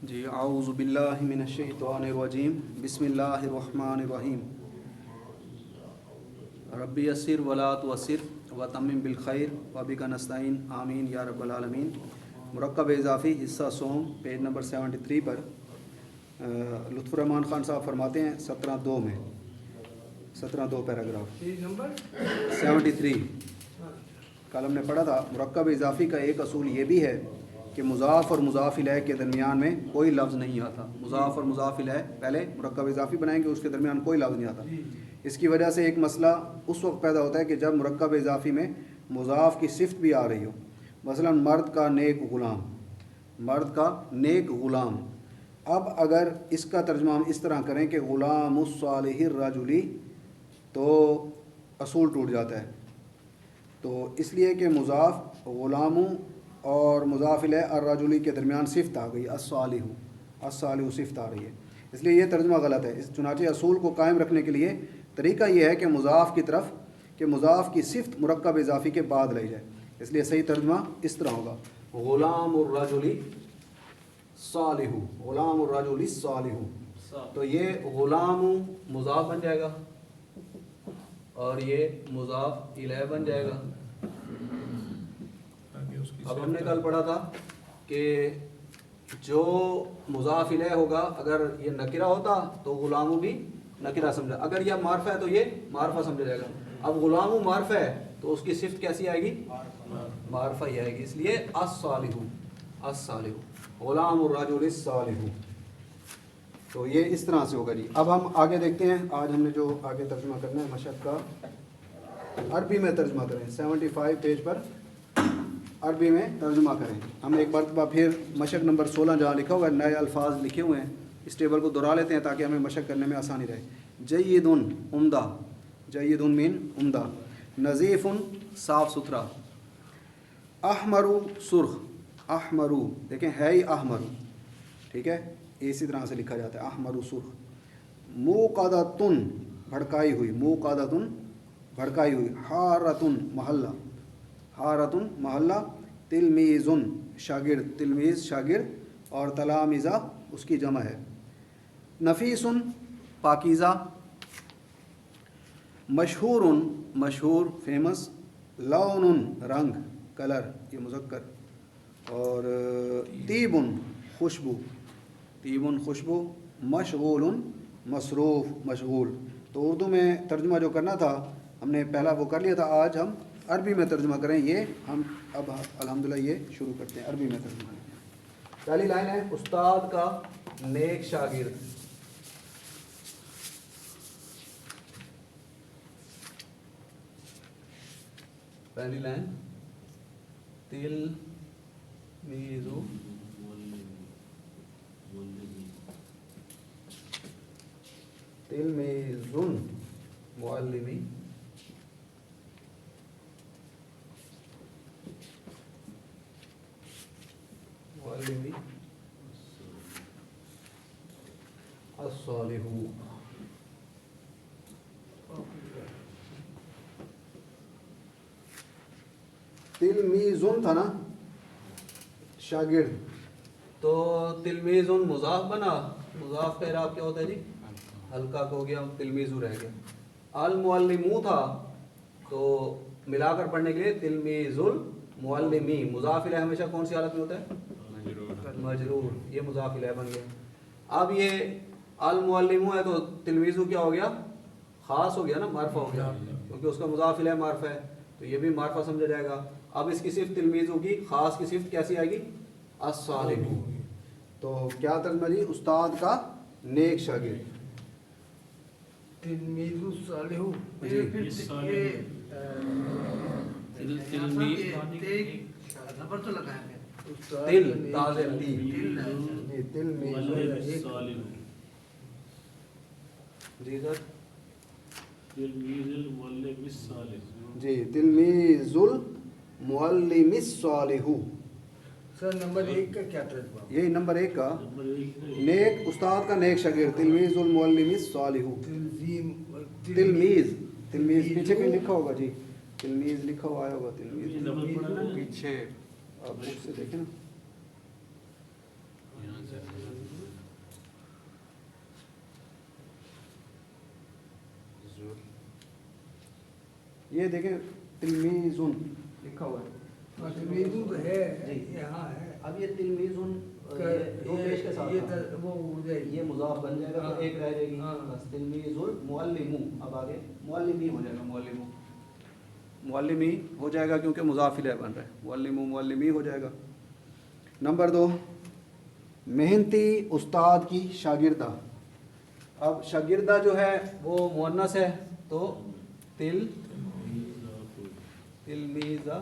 جی اعوذ باللہ من الشیطان الرجیم بسم اللہ الرحمن الرحیم ربی یسر ولا تعسر وتمم بالخیر وبک نستعین آمین یا رب العالمین۔ مرکب اضافی حصہ سوم پیج نمبر 73 پر لطف الرحمان خان صاحب فرماتے ہیں 17(2) میں 17(2) پیراگراف 73 کل ہم نے پڑھا تھا مرکب اضافی کا ایک اصول یہ بھی ہے کہ مضاف اور مضاف الیہ کے درمیان میں کوئی لفظ نہیں آتا۔ مضاف اور مضاف الیہ پہلے مرکب اضافی بنائیں گے، اس کے درمیان کوئی لفظ نہیں آتا۔ اس کی وجہ سے ایک مسئلہ اس وقت پیدا ہوتا ہے کہ جب مرکب اضافی میں مضاف کی صفت بھی آ رہی ہو، مثلا مرد کا نیک غلام، مرد کا نیک غلام۔ اب اگر اس کا ترجمہ ہم اس طرح کریں کہ غلام الصالح الرجلی تو اصول ٹوٹ جاتا ہے۔ تو اس لیے کہ مضاف غلام اور مضاف الیہ الرجلی کے درمیان صفت آ گئی، الصالح صفت آ رہی ہے، اس لیے یہ ترجمہ غلط ہے۔ چنانچہ اصول کو قائم رکھنے کے لیے طریقہ یہ ہے کہ مضاف کی طرف کہ مضاف کی صفت مرکب اضافی کے بعد لائی جائے۔ اس لیے صحیح ترجمہ اس طرح ہوگا غلام الرجل صالح، غلام الرجل صالح۔ تو یہ غلام مضاف بن جائے گا اور یہ مضاف الیہ بن جائے گا۔ اب ہم نے کل پڑھا تھا کہ جو مضاف الیہ ہوگا اگر یہ نکرہ ہوتا تو غلام بھی نکرہ سمجھا، اگر یہ معرفہ ہے تو یہ معرفہ سمجھا جائے گا۔ اب غلام معرفہ ہے تو اس کی صفت کیسی آئے گی؟ معرفہ ہی آئے گی، اس لیے الصالح غلام الرجل الصالح۔ تو یہ اس طرح سے ہوگا جی۔ اب ہم آگے دیکھتے ہیں، آج ہم نے جو آگے ترجمہ کرنا ہے مشق کا عربی میں ترجمہ کریں۔ 75 پیج پر عربی میں ترجمہ کریں۔ ہم ایک مرتبہ پھر مشق نمبر 16 جہاں لکھا ہوا ہے، نئے الفاظ لکھے ہوئے ہیں، اس ٹیبل کو دہرا لیتے ہیں تاکہ ہمیں مشق کرنے میں آسانی رہے۔ جیدن عمدہ، جیدن مین عمدہ، نظیف صاف ستھرا، احمرو سرخ، احمرو دیکھیں ہے ہی احمرو، ٹھیک ہے، اسی طرح سے لکھا جاتا ہے احمرو سرخ۔ موقدتن بھڑکائی ہوئی، موقدتن بھڑکائی ہوئی، حارتن محلہ، حارتن محلہ، تلمیذن شاگرد، تلمیذ شاگرد، اور تلامذہ اس کی جمع ہے۔ نفیسن پاکیزہ، مشہورن مشہور فیمس، لون رنگ کلر یہ مذکر، اور طیبن خوشبو، طیبن خوشبو، مشغول مصروف مشغول۔ تو اردو میں ترجمہ جو کرنا تھا ہم نے پہلا وہ کر لیا تھا، آج ہم عربی میں ترجمہ کریں۔ یہ ہم اب الحمدللہ یہ شروع کرتے ہیں عربی میں ترجمہ۔ پہلی لائن ہے استاد کا نیک شاگرد۔ پہلی لائن تلمیذ تلمیذن معلمی، معلمی الصالح۔ تلمیذن تھا نا شاگرد، تو تلمیذن مضاف بنا، مضاف کا اعراب کیا ہوتا ہے جی؟ ہلکا ہو گیا، تلمیذو رہ گیا۔ المعلمو تھا تو ملا کر پڑھنے کے لیے تلمیذ المعلمی، مضاف الیہ ہمیشہ کون سی حالت میں ہوتا ہے؟ مجرور، یہ مضاف الیہ بن گیا۔ اب یہ المعلمو ہے تو تلمیذو کیا ہو گیا؟ خاص ہو گیا نا، معرفہ ہو گیا، کیونکہ اس کا مضاف الیہ معرفہ ہے تو یہ بھی معرفہ سمجھا جائے گا۔ اب اس کی صفت تلمیذو کی خاص کی صفت کیسی آئے گی؟ الصالح۔ تو کیا ترجمہ جی؟ استاد کا نیک شاگرد، تلمیذ الصالح، نمبر تو لگایا گیا، تل تازل لی، تلمیذ جی سر، تلمیذ المعلم الصالح، جی تلمیذ المعلم الصالح۔ سر نمبر 1 کا کیا ترجمہ؟ یہی نمبر 1 کا نمبر 1 نیک استاد کا نیک شاگرد، تلمیذ المعلم الصالح۔ تلمیذ، تلمیذ پیچھے بھی لکھا ہوگا جی، تلمیذ لکھا ہوا آیا ہوگا، تلمیذ پیچھے آپ بک سے دیکھیں نا، یہ دیکھیں تلمیزن لکھا ہوا ہے. تلمیزن تو ہے جی. یہاں ہے. اب یہ تلمیزن دو پیش کے ساتھ تھا. وہ ہو جائے گی. یہ مضاف بن جائے گا تو ہاں. ایک رہ جائے گی. ہاں. بس تلمیز المعلم. اب آگے معلمی ہو جائے گا. معلمی ہو جائے گا کیونکہ مضاف الیہ بن رہا ہے. معلم معلمی ہو جائے گا. نمبر 2 محنتی استاد کی شاگردہ. اب شاگردہ جو ہے وہ مؤنث ہے تو تلمیزہ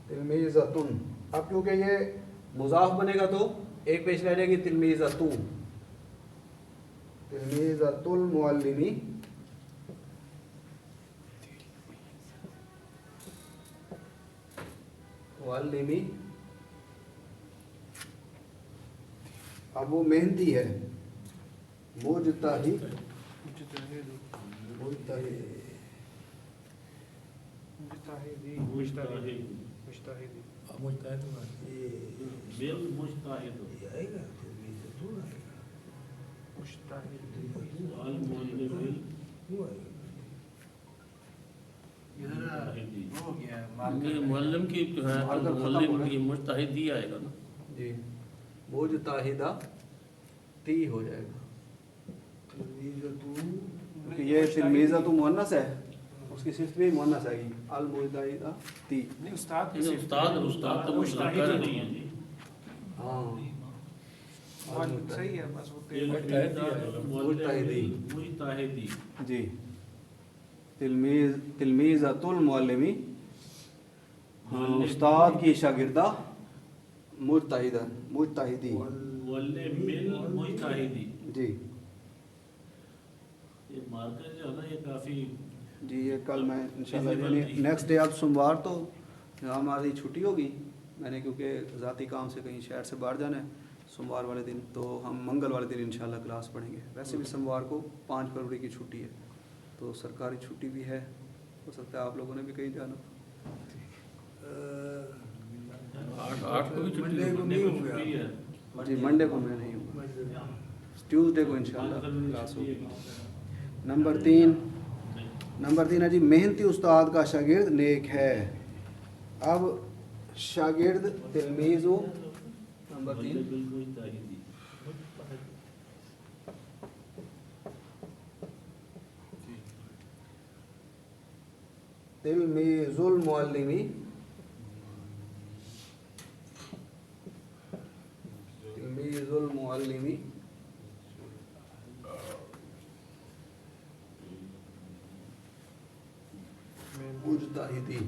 تلمیزتن. اب کیونکہ یہ مضاف بنے گا تو ایک پیش رہ جائے گی تلمیزتو. تلمیزت المعلمی معلمی. اب وہ محنتی ہے مجتہد. معلم کی جو ہے معلم کی مجتہد ہی آئے گا نا جی مجتہدہ تی ہو جائے گا کیونکہ یہ تلمیزہ تو مؤنث ہے اس کی صفت بھی مؤنث آئے گی المجتہدہ تی. نہیں استاد تو مشتہد نہیں ہے جی. ہاں صحیح ہے. بس وہ مجتہدی جی تلمیزۃ المعلمی استاد کی شاگردہ مجتہدی. مجتہدی جی یہ مارکر جو ہے نا یہ کافی جی یہ کل میں انشاءاللہ یعنی نیکسٹ ڈے اب سوموار تو ہماری چھٹی ہوگی. میں نے کیونکہ ذاتی کام سے کہیں شہر سے باہر جانا ہے سوموار والے دن تو ہم منگل والے دن انشاءاللہ کلاس پڑھیں گے. ویسے بھی سوموار کو 5 فروری کی چھٹی ہے تو سرکاری چھٹی بھی ہے. ہو سکتا ہے آپ لوگوں نے بھی کہیں جانا. 8 کو بھی منڈے کو نہیں ہو گیا. جی منڈے کو میں نہیں ہوں. ٹیوزڈے کو انشاءاللہ کلاس ہوگی. نمبر 3 ہے جی محنتی استاد کا شاگرد نیک ہے. اب شاگرد تلمیذ ہو. نمبر 3 تلمیذ المعلمی تلمیذ المعلمی مجتہدی.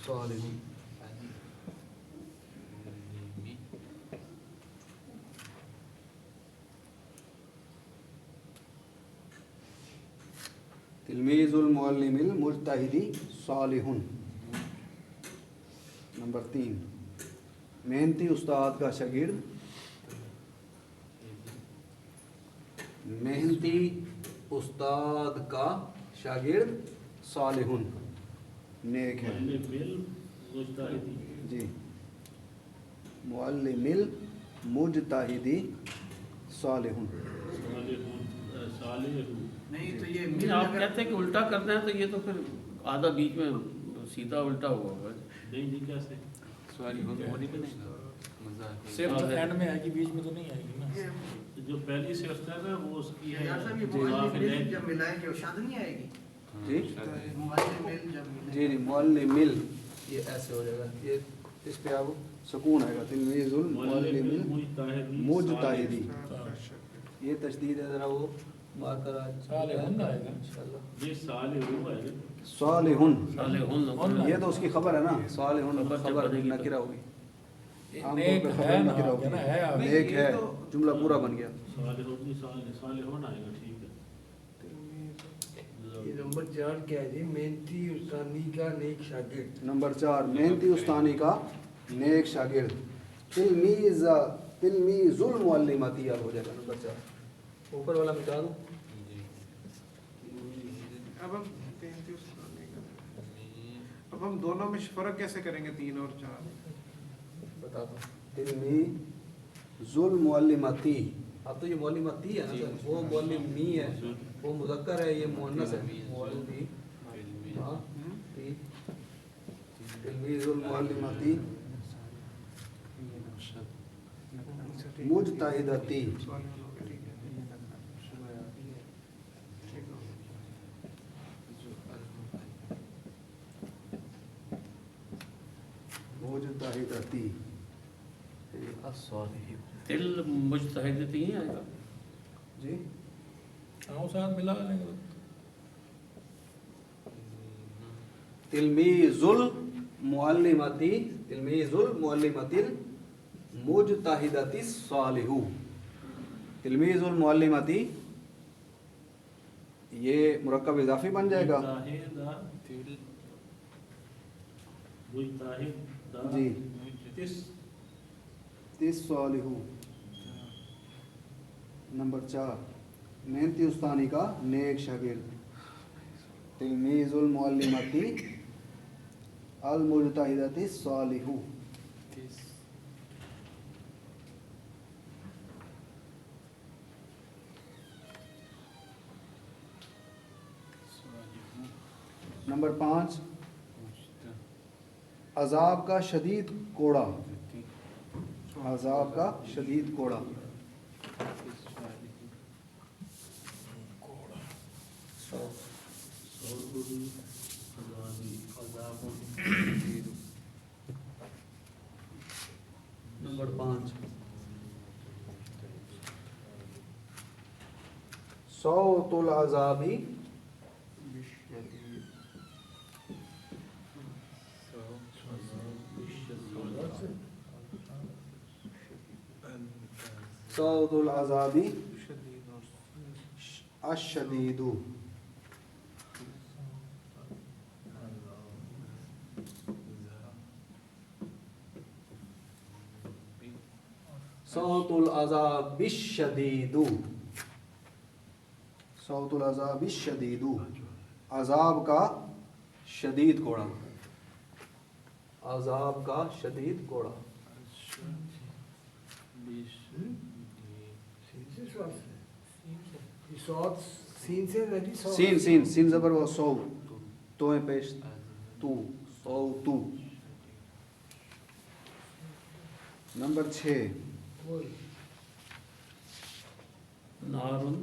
صالحی. تلمیذ المعلم المجتہدی صالح. نمبر 3 محنتی استاد کا شاگرد محنتی استاد کا شاگرد صالح نیک ہے. جی معلم المجتہدی صالح. نہیں تو یہ نہیں آپ کہتے ہیں کہ الٹا کرنا ہے تو یہ تو پھر آدھا بیچ میں سیدھا الٹا ہوا ہوگا. نہیں جی کیسے سواری ہونی تو نہیں صرف اینڈ میں آئے گی بیچ میں تو نہیں آئے گی نا. جو پہلی صفت ہے نا وہ اس کی ہے جب ملائیں گے وہ شاد نہیں آئے گی. جی جی جی معلم یہ ایسے ہو جائے گا. یہ اس پہ آپ سکون آئے گا. تلمیذ المعلم مجتہدی. یہ تشدید ہے ذرا وہ مارکر صالحون آئے گا یہ صالح ہے. صالحون یہ تو اس کی خبر ہے نا. صالحون خبر نکرہ ہوگی. نیک ہے نا ہے نیک ہے جملہ پورا بن گیا. صالحون آئے گا. ٹھیک ہے. یہ نمبر 4 کیا ہے جی؟ محنتی استانی کا نیک شاگرد. نمبر 4 محنتی استانی کا نیک شاگرد. تلمیذ المعلمتی اب ہو جائے گا نمبر 4. اوپر والا مٹا دو. اب ہم دونوں میں فرق کیسے کریں گے 3 اور 4؟ بتا دو. تلمیذ المعلمتی. اب تو یہ معلمتی ہے نا سر, وہ معلمی ہے, وہ مذکر ہے, یہ مؤنث ہے. معلمی ہاں تلمیذ المعلمتی مجتہدتی. مجتہدتی تل مجتہدتی ہی آئے گا. جی ہاں ساتھ ملا لیں گے. تلمیذ المعلمتی مجتہدتی صالح. تلمیذ المعلمتی یہ مرکب اضافی بن جائے گا. جی تس صالح. نمبر 4 محنتی استانی کا نیک شاگرد. تلمیذ المعلمتی المجتہدتی صالح. نمبر 5 عذاب کا شدید کوڑا. عذاب کا شدید کوڑا. نمبر 5 صوت العذابی صوت العذابی الشدید. صوت العذاب الشدید. صوت العذاب الشدید عذاب کا شدید کوڑا. عذاب کا شدید کوڑا. سین زبر و سو تو پیش تو سو تو. نمبر 6 نارن.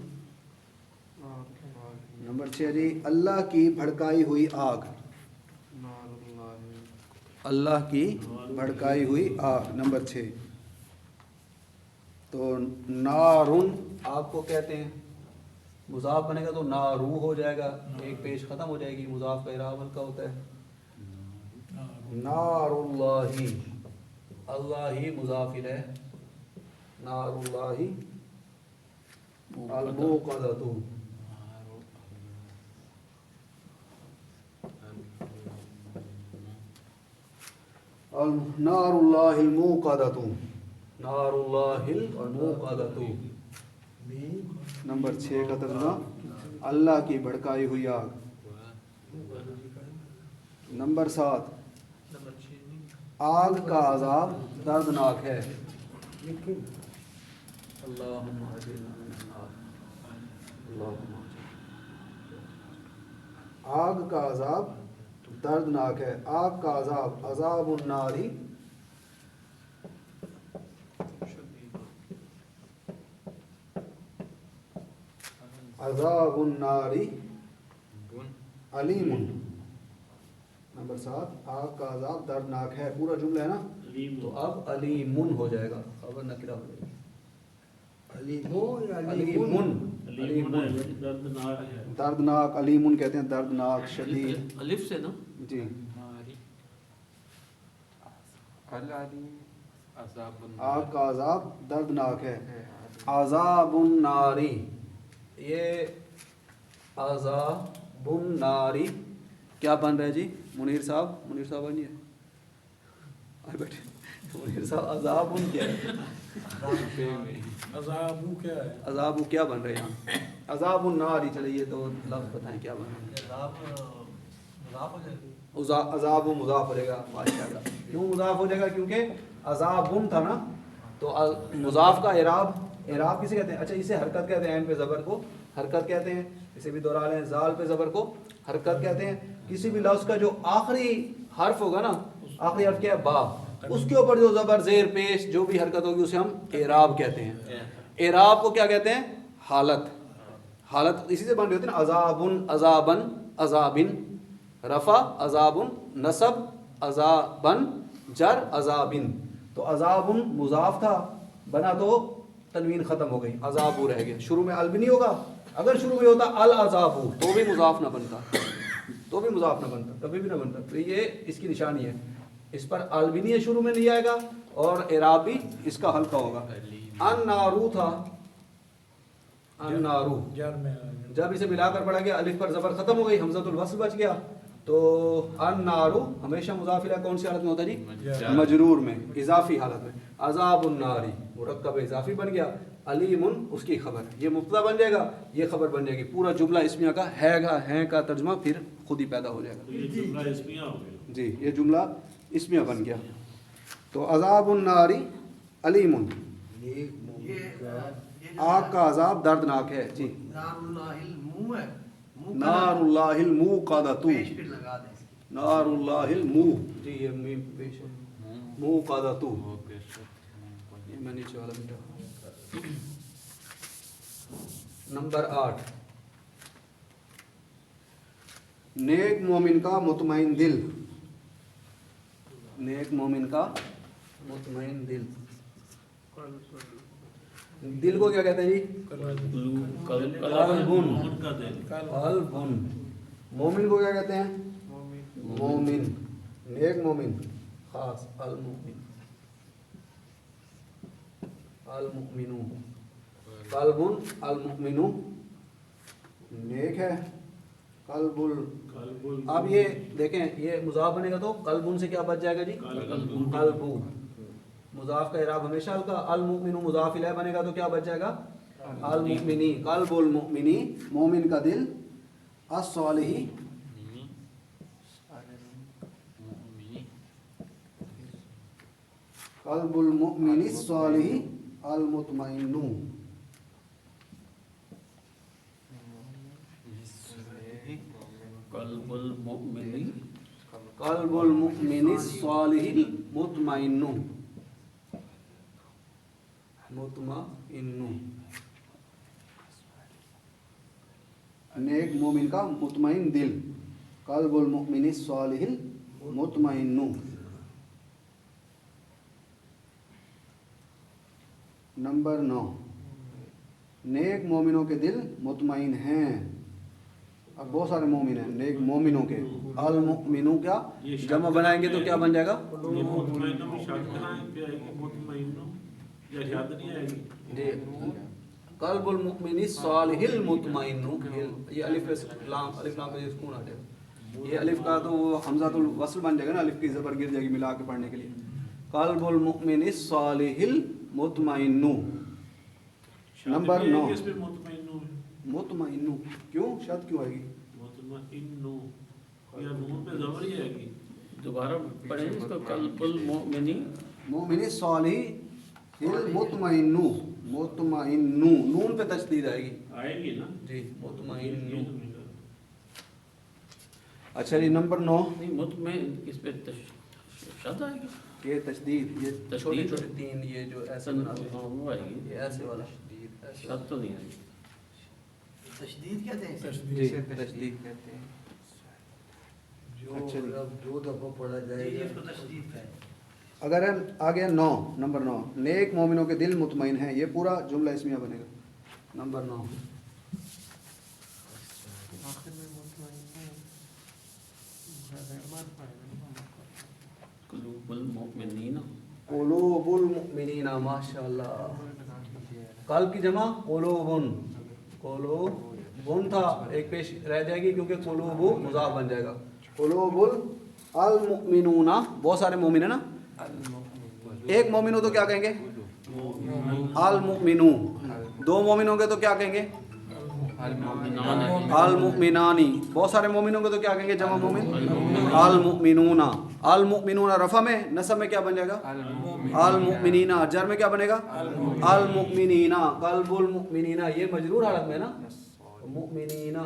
نمبر 6 جی اللہ کی بھڑکائی ہوئی آگ. اللہ کی بھڑکائی ہوئی آگ. نمبر 6 تو نارن آگ کو کہتے ہیں. مضاف بنے گا تو نارو ہو جائے گا, ایک پیش ختم ہو جائے گی. مضاف کا اعراب ہلکا ہوتا ہے. نار اللہ, اللہ ہی مضاف ہے. نار اللہ الموقدۃ. نار اللہ الموقدۃ. نار اللہ الموقدۃ. نمبر 6 کا ترجمہ اللہ کی بھڑکائی ہوئی آگ. نمبر 7 آگ کا عذاب دردناک ہے. اللہم آگ کا عذاب دردناک ہے. آگ کا عذاب عذاب الناری عذاب الناری علیم. نمبر 7 آگ کا عذاب دردناک ہے. پورا جملہ ہے نا, تو اب علیمن ہو جائے گا, خبر نکرہ ہو جائے گی. علیمن دردناک. علیمن کہتے ہیں دردناک شدید. الف سے نا جی آگ کا عذاب دردناک ہے. عذاب الناری, یہ عذاب الناری کیا بن رہا ہے جی؟ منیر صاحب نہیں ہے. آئے بیٹھے منیر صاحب عذاب کیا ہے؟ عذاب کیا ہے؟ عذاب کیا بن رہے ہیں یہاں؟ عذاب النار ہی چلیے تو لفظ بتائیں کیا بن رہے ہیں؟ عذاب مضاف ہو جائے گا ماشاءاللہ. کیوں مضاف ہو جائے گا؟ کیونکہ عذاب تھا نا تو مضاف کا اعراب کسے کہتے ہیں؟ اچھا اسے حرکت کہتے ہیں، عین پہ زبر کو حرکت کہتے ہیں. اسے بھی دوہرا لیں، زال پہ زبر کو حرکت کہتے ہیں. کسی بھی لفظ کا جو آخری حرف ہوگا نا، آخری حرف کیا ہے؟ با. اس کے اوپر جو زبر زیر پیش جو بھی حرکت ہوگی اسے ہم اعراب کہتے ہیں. اعراب کو کیا کہتے ہیں؟ حالت اسی سے بن رہی ہوتی ہے نا. عذابن، عذابن، عذابن، رفع عذابن، نصب عذابن، جر عذابن. تو عذابن مضاف تھا، بنا تو تنوین ختم ہو گئی، عذابو رہ گیا. شروع میں ال بھی نہیں ہوگا. اگر شروع میں ہوتا العذابو تو بھی مضاف نہ بنتا، کبھی بھی نہ بنتا. تو یہ اس کی نشانی ہے. اس پر ال بھی نہیں ہے، شروع میں نہیں آئے گا، اور اعراب بھی اس کا ہلکا ہوگا. النارو تھا، النارو جر میں جب اسے ملا کر پڑھا گیا الف پر زبر ختم ہو گئی، حمزۃ الوصل بچ گیا. تو النارو ہمیشہ مضاف الیہ کون سی حالت میں ہوتا ہے جی؟ مجرور میں، اضافی حالت میں. عذاب الناری مرکب اضافی بن گیا. علیم اس کی خبر، یہ مبتدا بن جائے گا، یہ خبر بن جائے گی. پورا جملہ اسمیہ کا ہے کا ترجمہ پھر خود ہی پیدا ہو جائے گا. یہ جملہ اسمیہ ہو گیا. جی یہ جملہ اسمیہ بن گیا. تو عذاب الناری علیم، آگ کا عذاب دردناک ہے. جی نار اللہ المو ہے، نار اللہ الموقدۃ، پیش پھر لگا دیں. نار اللہ المو، جی یہ میم پیش ہے، موقدۃ. یہ میں نیچے والا مٹا. نمبر 8، نیک مومن کا مطمئن دل. نیک مومن کا مطمئن دل. دل کو کیا کہتے ہیں جی؟ قلبن. ان کا دل قلبن. مومن کو کیا کہتے ہیں؟ مومن. نیک مومن خاص المؤمن. المؤمنو قلبن، المؤمنو نیک ہے. قلب اب یہ دیکھیں یہ مضاف بنے گا تو قلبن سے کیا بچ جائے گا جی؟ قلبو. مضاف کا اعراب ہمیشہ ہلکا. المؤمن مضاف الیہ بنے گا تو کیا بچ جائے گا؟ المؤمنی. قلب المؤمنی مومن کا دل. الصالحی قلب المؤمن الصالح المطمئن. قلب المؤمن قلب المؤمن الصالح المطمئن. مطمئن نیک مومن کا مطمئن دل. قلب المؤمن الصالح المطمئن. نمبر 9، نیک مومنوں کے دل مطمئن ہیں. اب بہت سارے مومن ہیں نیک مومنوں کے. المؤمنوں کیا جمع بنائیں گے تو کیا بن جائے گا؟ یہ مطمئنوں میں شرط کرائیں کہ آئے گی مطمئنوں یا شرط نہیں آئے گی؟ جی قلب المؤمن الصالح المطمئن. یہ الف لام پہ سکون آ جائے گا. یہ الف کا تو وہ حمزۃ الوصل بن جائے گا نا، الف کی زبر گر جائے گی ملا کے پڑھنے کے لیے. قلب المؤمن الصالح المطمئن. نمبر 9 اس پہ مطمئنوں مطمئن. کیوں شرط کیوں آئے گی؟ مطمئنوں یا نون پہ زبر ہی آئے گی. دوبارہ پڑھیں اس کو. قلب المؤمنی مومن صالح المطمئن. مطمئن نون پہ تشدید آئے گی. آئے گی نا جی مطمئن. اچھا جی نمبر 9، نہیں مطمئن اس پہ شد آئے گی. یہ تشدید، یہ چھوٹے تشدید. چھوٹے تین یہ جو ایسے بنا دیں، وہ آئے گی. یہ ایسے والا شد تو نہیں آئے گی. تشدید کہتے ہیں اسے. جی تشدید کہتے ہیں. اچھا جی. دو دفعہ پڑھا جائے جی گا. اس کو تشدید کہتے ہیں. اگر آ گیا 9، نمبر 9، نیک مومنوں کے دل مطمئن ہیں. یہ پورا جملہ اسمیہ بنے گا. نمبر 9 قلوب المؤمنین. قلوب المؤمنین. ماشاء اللہ. قلب کی جمع قلوبن. قلوبن تھا ایک پیش رہ جائے گی کیونکہ قلوب مضاف بن جائے گا. قلوب المؤمنون بہت سارے مومن ہیں نا، ایک مومن ہو تو کیا کہیں گے المؤمنو, دو مومن ہوں گے تو کیا کہیں گے المؤمنانی, بہت سارے مومن ہوں گے تو کیا کہیں گے جمع مومن المؤمنون. المؤمنون رفع میں, نصب میں کیا بن جائے گا المؤمنین, جر میں کیا بنے گا المؤمنین. قلب المؤمنین یہ مجرور حالت میں نا, مؤمنین.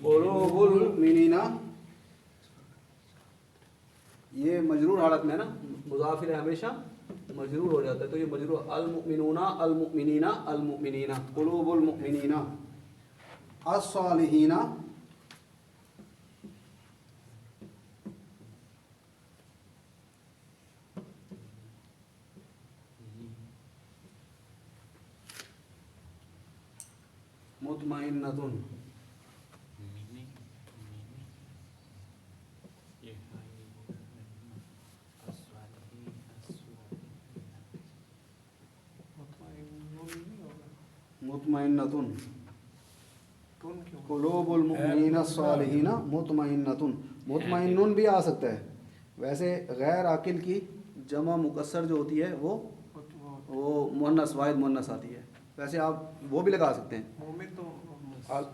قلوب المؤمنین یہ مجرور حالت میں نا, مضاف الیہ ہمیشہ مجرور ہو جاتا ہے, تو یہ مجرور المؤمنون المؤمنین المؤمنین. قلوب المؤمنین الصالحین مطمئنۃ. مطمئنۃ قلوب المؤمنین الصالحین مطمئنۃ. مطمئنون بھی آ سکتا ہے, ویسے غیر عاقل کی جمع مکسر جو ہوتی ہے وہ مؤنث واحد مؤنث آتی ہے, ویسے آپ وہ بھی لگا سکتے ہیں, مومن تو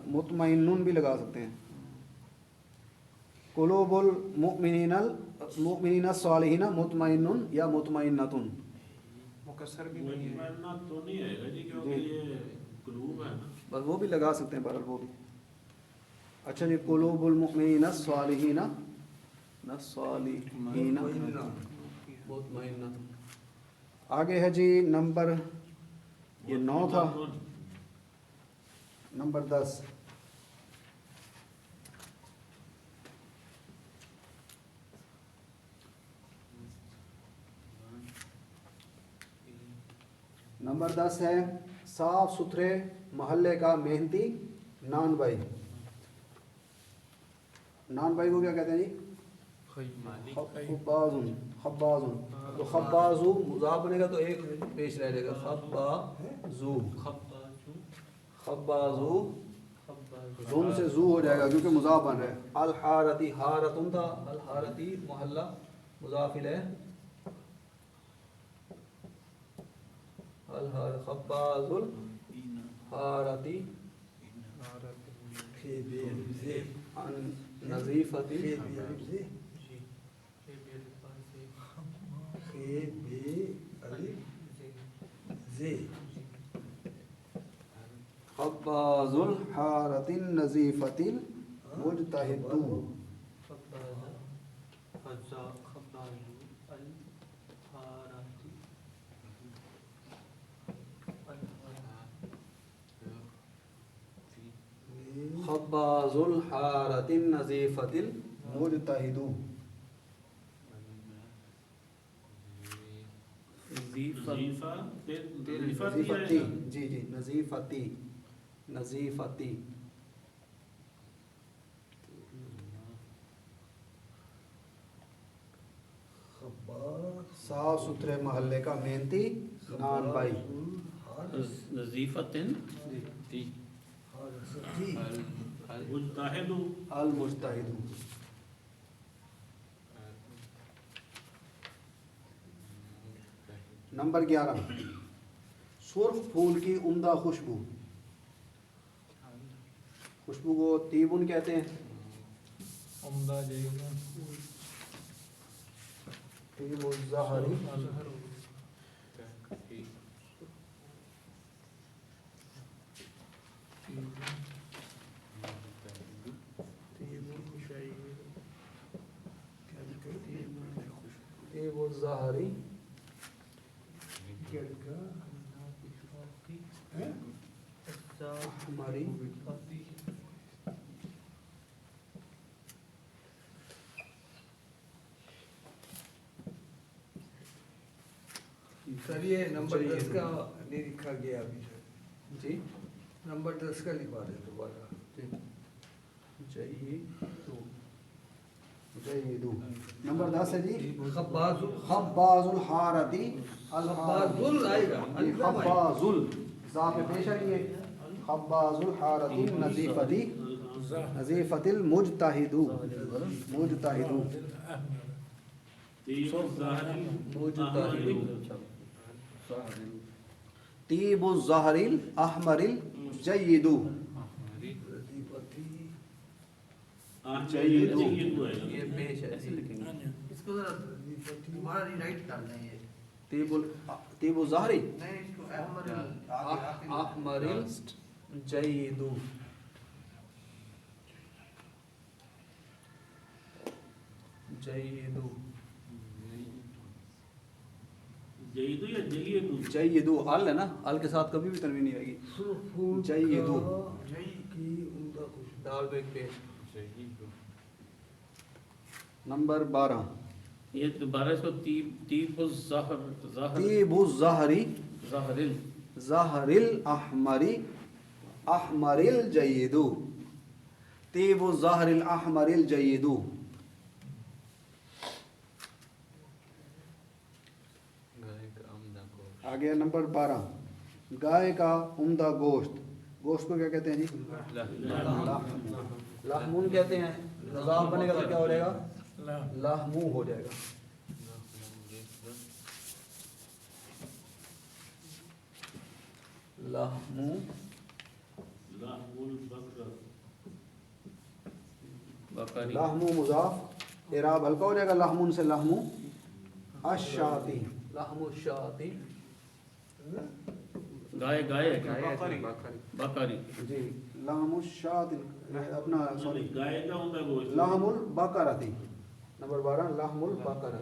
مطمئنون بھی لگا سکتے ہیں. قلوب المؤمنین المؤمنین الصالحین مطمئنون یا مطمئنۃ. مکسر بھی نہیں ہے. مطمئنہ تو نہیں آئے گا جی, کیونکہ یہ قلوب ہے نا, بس وہ بھی لگا سکتے ہیں بہرحال وہ بھی. اچھا جی, قلوب المؤمنین الصالحین الصالحین مطمئنہ. آگے ہے جی نمبر, یہ 9 تھا, نمبر 10. نمبر 10 ہے صاف ستھرے محلے کا محنتی نان بھائی. نان بھائی کو کیا کہتے ہیں جی خبازن. خبازن تو خبازو مضاف بنے گا تو ایک پیش رہ جائے گا خبازو. خبازو زون سے زو ہو جائے گا کیونکہ مضاف بن رہا ہے. الحارتی حارتن تھا, الحارتی محلہ مضاف الیہ خباز الحارتی نظیفتی خباز الحارتی نظیفتی مجتہد. خباز الحارت النظیفۃ المجتہد. نظیفتی جی جی نظیفتی نظیفتی. صاف ستھرے محلے کا محنتی نان بھائی. نظیفت مجتہد المجتہد. نمبر 11 سرخ پھول کی عمدہ خوشبو. خوشبو کو طیبن کہتے ہیں. عمدہ جینا طیب الزہری طیب الزہری ہماری سر یہ نمبر 10 کا نہیں لکھا گیا ابھی جی نمبر 10 کا لکھوا دیں دوبارہ. نمبر 10 ہے جی خباز خباز الحارتی. خباز آئے گا, خباز ذات پیش ہے. خباز الحارتی نظیفتی نظیفت المجتہدو مجتہدو طيب الظاهر طیب الظہر الاحمر الجید یہ جيد پیش ہے اس کو ذرا تمہارا ری رائٹ کر دیں یہ طیب الظہری نہیں اس کو احمر احمر الجید جید جيد یا جيد جیدو ال ہے نا ال کے ساتھ کبھی بھی تنوین نہیں آئے گی جیدو جئی کی عمدہ خوش دال بیک پیش نمبر 12 یہ دوبارہ اس کو طیب الظہر طیب الظہری ظاہر ظہر الاحمر احمر الجید طیب الظہر الاحمر الجید آگے نمبر 12 گائے کا عمدہ گوشت گوشت کو کیا کہتے ہیں جی لحمون کہتے ہیں رضا بنے گا تو کیا ہو جائے گا لحمو ہو جائے گا لحمو بکری لحمو مضاف اعراب ہلکا ہو جائے گا لحمون سے لحمو الشاتی لحمو الشاتی گائے گائے بکری جی لحمو الشاتی اپنا سوری گائے کا عمدہ گوشت لحم البقرتی نمبر 12 لحم البقرہ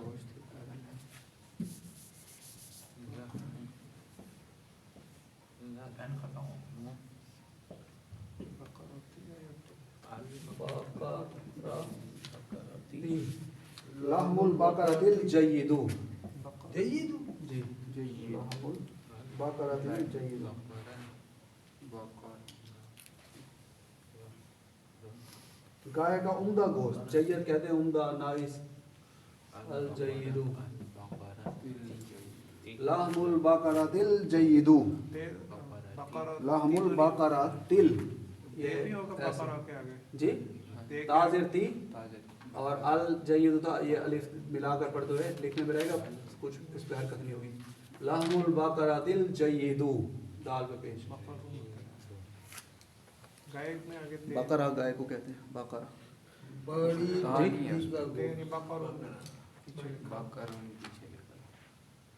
لحم البقرۃ الجید جئی جی لحم البقرۃ الجید گائے کا عمدہ گوشت جید کہتے ہیں عمدہ نائس الجید لحم البقرۃ الجید لحم البقرۃ یہ بھی ہوگا بقرہ کے آگے جی تاجر تھی اور الجید تھا یہ الف ملا کر پڑھتے ہوئے لکھنے میں رہے گا کچھ اس پہ حرکت نہیں ہوگی لحم البقرۃ الجید دال پہ پیش گائے میں آگے بقرہ گائے کو کہتے ہیں بقرہ بڑی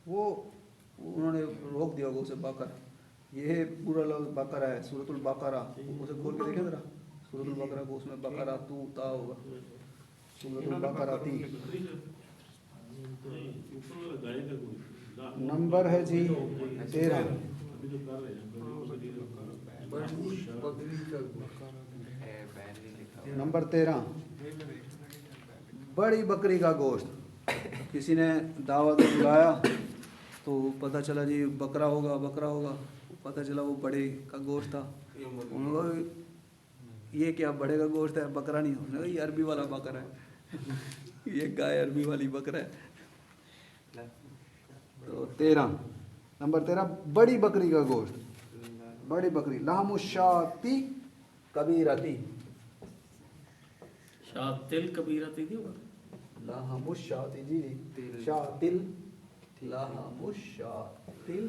وہ انہوں نے روک دیا ہوگا اسے بقرہ یہ پورا لفظ بقرہ ہے سورۃ البقرہ اسے کھول کے دیکھیں ذرا سورۃ البقرہ کو اس میں بقرہ تو تا ہوگا سورۃ البقرہ تی گائے کا گوشت نمبر ہے جی 13 ابھی تو کر رہے ہیں بڑی بکری کا نمبر 13 بڑی بکری کا گوشت کسی نے دعوت میں بلایا تو پتہ چلا جی بکرا ہوگا پتہ چلا وہ بڑے کا گوشت تھا انہوں نے کہا یہ کیا بڑے کا گوشت ہے بکرا نہیں انہوں نے کہا یہ عربی والا بکرا ہے یہ گائے عربی والی بکرا ہے تو 13 نمبر 13 بڑی بکری کا گوشت بڑی بکری لحم الشاتی کبیرتی شاتل کبیرتی تھی وہ لحم الشاتی جی شاتل لحم الشاتل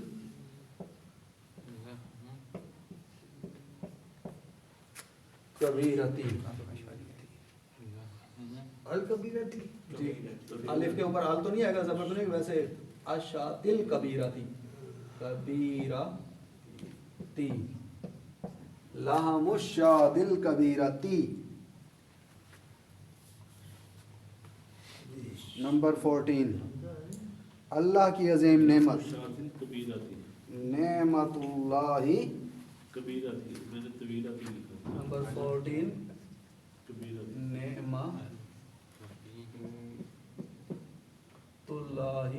کبیرتی الکبیرہ تھی جی الف کے اوپر آل تو نہیں آئے گا زبر تو نہیں ویسے الشاتل کبیرتی کبیرتی لحم الشاتل کبیرتی نمبر 14 اللہ کی عظیم نعمت شادی کبیرہ تھی نعمت اللہ کبیرہ تھی میں نے طویلہ بھی لکھا نمبر 14 کبیرہ تھی نعمت اللہ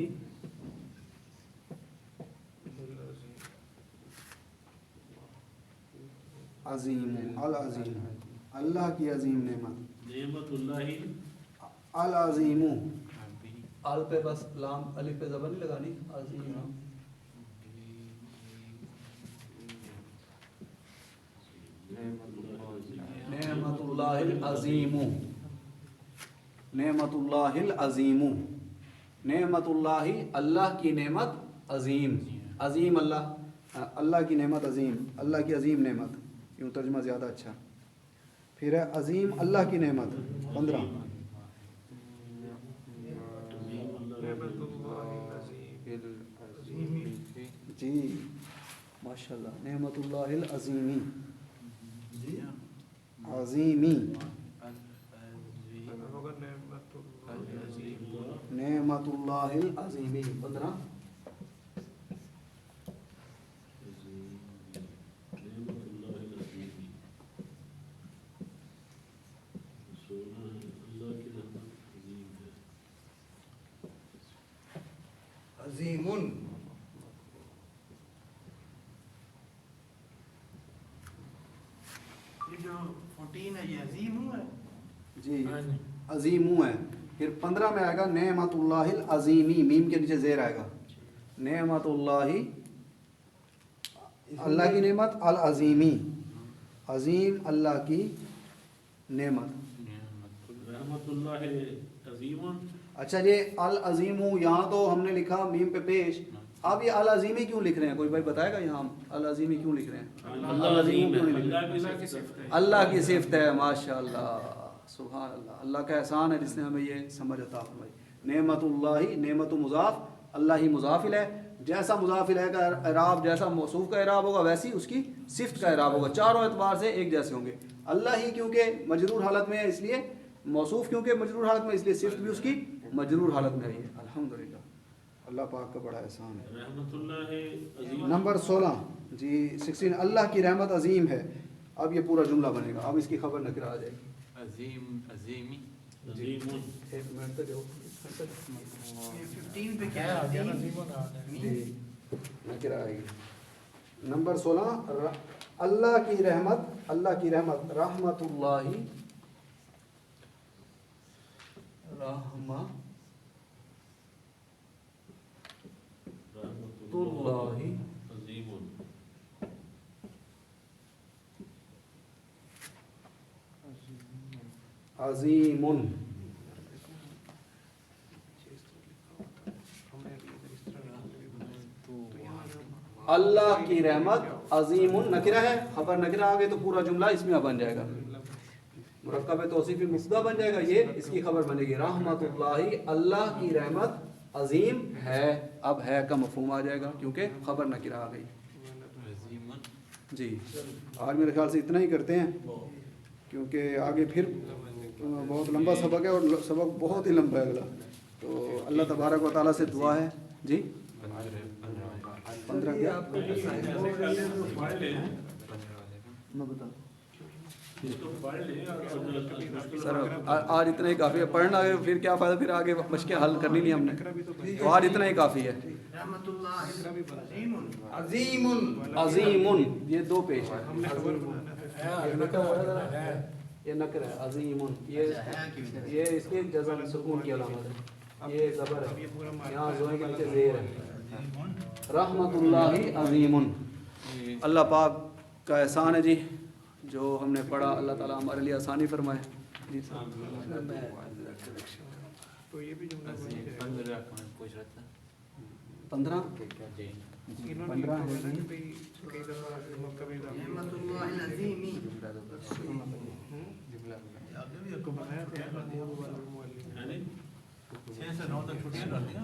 عظیم العظیم اللہ کی عظیم نعمت نعمت اللہ العظیم ال پہ بس لام الف پہ زبر نہیں لگانی عظیم نعمت اللہ العظیم، نعمت اللہ العظیم، نعمت اللہ اللہ کی نعمت عظیم، عظیم اللہ، اللہ کی نعمت عظیم، اللہ کی عظیم نعمت، یوں ترجمہ زیادہ اچھا. پھر ہے عظیم اللہ کی نعمت 15. جی ماشاء اللہ، نعمت اللہ العظیمی، عظیمی، نعمت اللہ العظیمی 15. عظیم. یہ جو 14 ہے یہ عظیم ہوا ہے. جی عظیم ہے. پھر 15 میں آئے گا نعمت اللہ العظیمی، میم کے نیچے زیر آئے گا، نعمت اللہ، اللہ کی نعمت العظیمی، عظیم اللہ کی نعمت. رحمت اللہ عظیم. اچھا جی العظیم، یہاں تو ہم نے لکھا میم پہ پیش، اب یہ العظیمی کیوں لکھ رہے ہیں؟ کوئی بھائی بتائے گا یہاں العظیمی کیوں لکھ رہے ہیں؟ اللہ عظیم ہے، اللہ کی صفت ہے. ماشاء اللہ، سبحان اللہ، اللہ کا احسان ہے جس نے ہمیں یہ سمجھ عطا فرمائی. نعمت اللہ، نعمت مضاف، اللہ ہی مضاف الیہ، جیسا مضاف الیہ کا اعراب، جیسا موصوف کا اعراب ہوگا ویسی اس کی صفت کا اعراب ہوگا، چاروں اعتبار سے ایک جیسے ہوں گے. اللہ ہی کیونکہ مجرور حالت میں ہے اس لیے، موصوف کیونکہ مجرور حالت میں اس لیے صفت بھی اس کی مجرور حالت میں رہی ہے. الحمدللہ، اللہ پاک کا بڑا احسان ہے. رحمت اللہ عظیم. نمبر 16 جی 16، اللہ کی رحمت عظیم ہے. اب یہ پورا جملہ بنے گا، اب اس کی خبر نکر آ جائے گی. عظیم، عظیمی، عظیم. ایک منٹ تک یہ 15 پہ کیا ہے؟ عظیم. جی نکر آئے گی. نمبر 16 اللہ کی رحمت، اللہ کی رحمت، رحمت اللہ، رحمت اللہ عظیم. عظیم. اللہ کی رحمت عظیم نکرہ ہے، خبر نکرہ آ گئی تو پورا جملہ اس میں بن جائے گا، مرکب توصیفی مبتدا بن جائے گا. یہ اس کی خبر بنے گی رحمت اللہ، اللہ کی رحمت عظیم ہے. اب ہے کا مفہوم آ جائے گا کیونکہ خبر نکرہ آ گئی. جی آج میرے خیال سے اتنا ہی کرتے ہیں کیونکہ آگے پھر بہت لمبا سبق ہے اور سبق بہت ہی لمبا ہے اگلا. تو اللہ تبارک و تعالیٰ سے دعا ہے. جی 15 کیا میں بتا سر آج اتنا ہی کافی ہے. پڑھنا ہے پھر کیا فائدہ، پھر آگے مشقیں حل کرنی نہیں ہم نے، تو آج اتنا ہی کافی ہے. رحمت اللہ عظیم. عظیم. عظیم یہ دو پیش ہے، یہ نکر ہے عظیم، یہ اس کے جزم سکون کی علامت ہے، یہ زبر ہے، یہاں زوئے کے نیچے زیر ہے. رحمت اللہ عظیم. اللہ پاک کا احسان ہے جی، جو ہم نے پڑھا اللہ تعالیٰ ہمارے لیے آسانی فرمائے. جی تو یہ بھی جملہ 15 رحمت اللہ العظیم. یعنی 6 سے 9 تک چھٹیاں ڈال دیا.